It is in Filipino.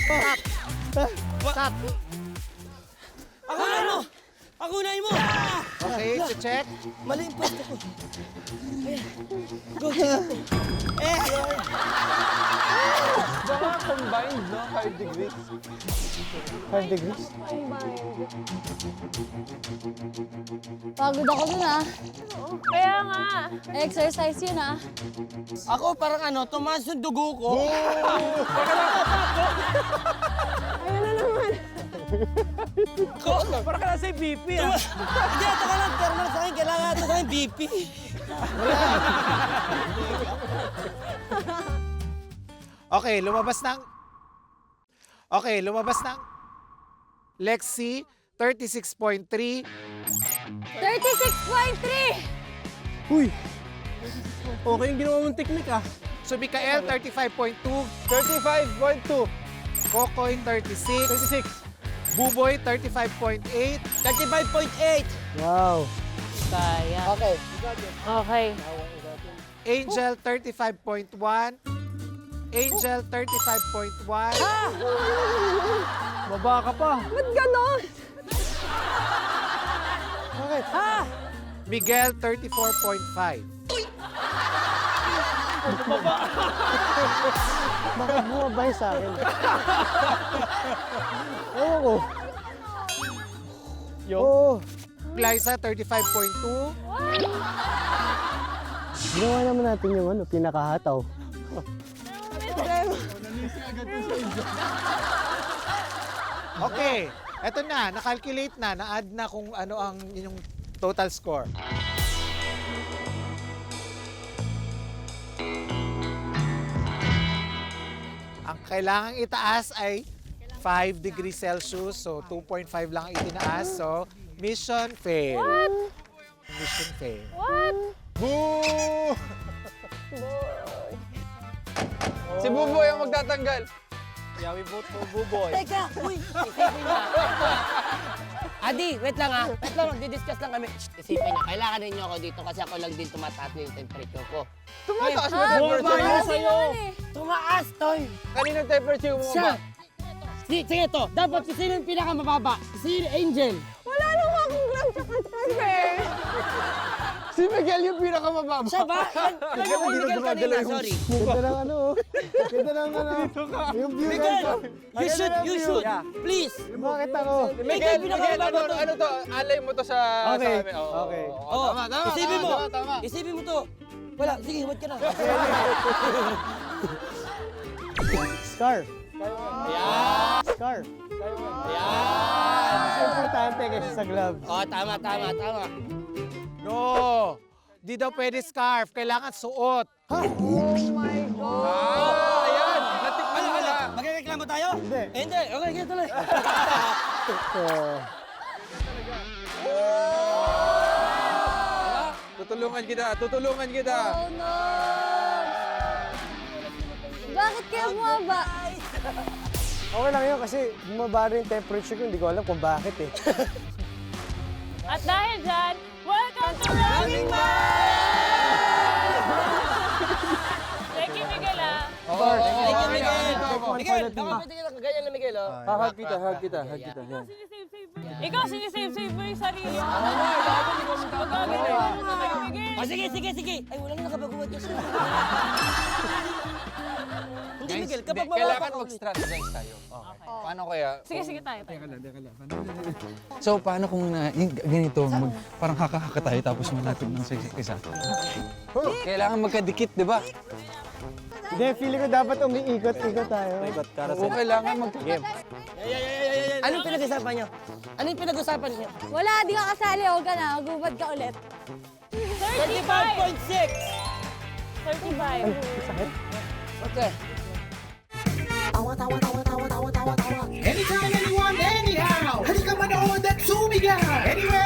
Stop. Ako na mo! Ako na mo! Okay, check. Mali yung pwesto ko. Ayan. Go, check ko. Baka combined, no? 5 degrees. 5 degrees? Pagod ako dun ah. Kaya nga. Exercise yun ah. Ako parang ano, tumaas yung dugo ko. Ayun na naman. Parang ka nasa BP, ah. Hindi, ito ka lang. Thermal sa akin. Kailangan ito sa akin BP. Okay, lumabas ng... Okay, lumabas ng... Lexi, 36.3. 36.3! Uy! Okay yung ginawa mong technique, ah. So, Mikael, 35.2. 35.2. Kokoy, 36. 36. Buboy, 35.8. 35.8. Wow. Kaya. Okay. Okay. Angel, 35.1. Angel, 35.1. Baba ka pa. Ba't ganon? Bakit? Miguel, 34.5. Bakit bumaba yun sa akin? Ewan ko. Yo. Oo. Glyza, 35.2. Ginawa naman natin yung ano, pinakahataw. Okay, eto na, nakalculate na, na-add na kung ano ang inyong total score. Ang kailangang itaas ay 5 degrees Celsius, so 2.5 lang ang itinaas. So, mission fail. What? Mission fail. What? Boo! Si Buboy ang magtatanggal. Yeah, we vote for Buboy. Teka, uy. Isipin na. Adi, wait lang ha. Wait lang, magdi-discuss lang kami. Shh, isipin na. Kailangan ninyo ako dito kasi ako lang din tumataas na yung temperature ko. Tumataas mo Ah, temperature bumaba mo yun sa'yo. Tumaas, Toy. Kaninong temperature mo Siya. ba? Sige to. Dapat si sino yung pinakamababa? Si Angel. Wala naman akong gram sa transfer. Si Miguel yung pinakamababa. Siya ba? Lagi mo Miguel kanina, sorry. Ganda ng ano, oh. Ganda ng ano. Yung view Miguel, nito. you should, please. Bakit ako? Miguel, pinakamababa to. Ano to? Alay mo to sa Okay. amin. Oo, Okay. oo, tama, tama. Isipin mo. Tama. Isipin mo to. Wala, sige, huwag ka na. Scar. Scar. Mas importante kaysa sa gloves. Oh, tama. No! Di daw pwede scarf. Kailangan suot. Ayan! Natikman mo na. Magreklamo tayo? Hindi. Hindi. Okay, sige tuloy. Tutulungan kita. Oh no! Bakit kaya bumaba? Okay lang yun kasi bumaba rin yung temperature ko. Hindi ko alam kung bakit eh. At dahil dyan, welcome to Running Man! Thank you, Miguel ah. Thank you, Miguel. One Miguel, final baka pwede ka ganyan na Miguel, oh. Hug kita. Yan. Ikaw, sinisave mo yung sarili mo. Magagaling mo kayo, Miguel. Oh, sige. Ay, wala na nakabaguhat ka siya. Hindi, Miguel, kapag mababa Kailangan ka mag-strategize tayo. Paano kaya? Sige tayo. So, paano kung yung ganito, parang haka-haka tayo tapos malapit ng isa? Kailangan magkadikit, di ba? Hindi, feeling ko dapat umiikot-ikot tayo. Oo, kailangan mag-game. Anong pinag-usapan niyo? Wala, di ka kasali. Huwag ka na. Magubad ka ulit. 35.6! 35. Okay. Anytime, anyone, anyhow. Halika manood at sumigaw. Anywhere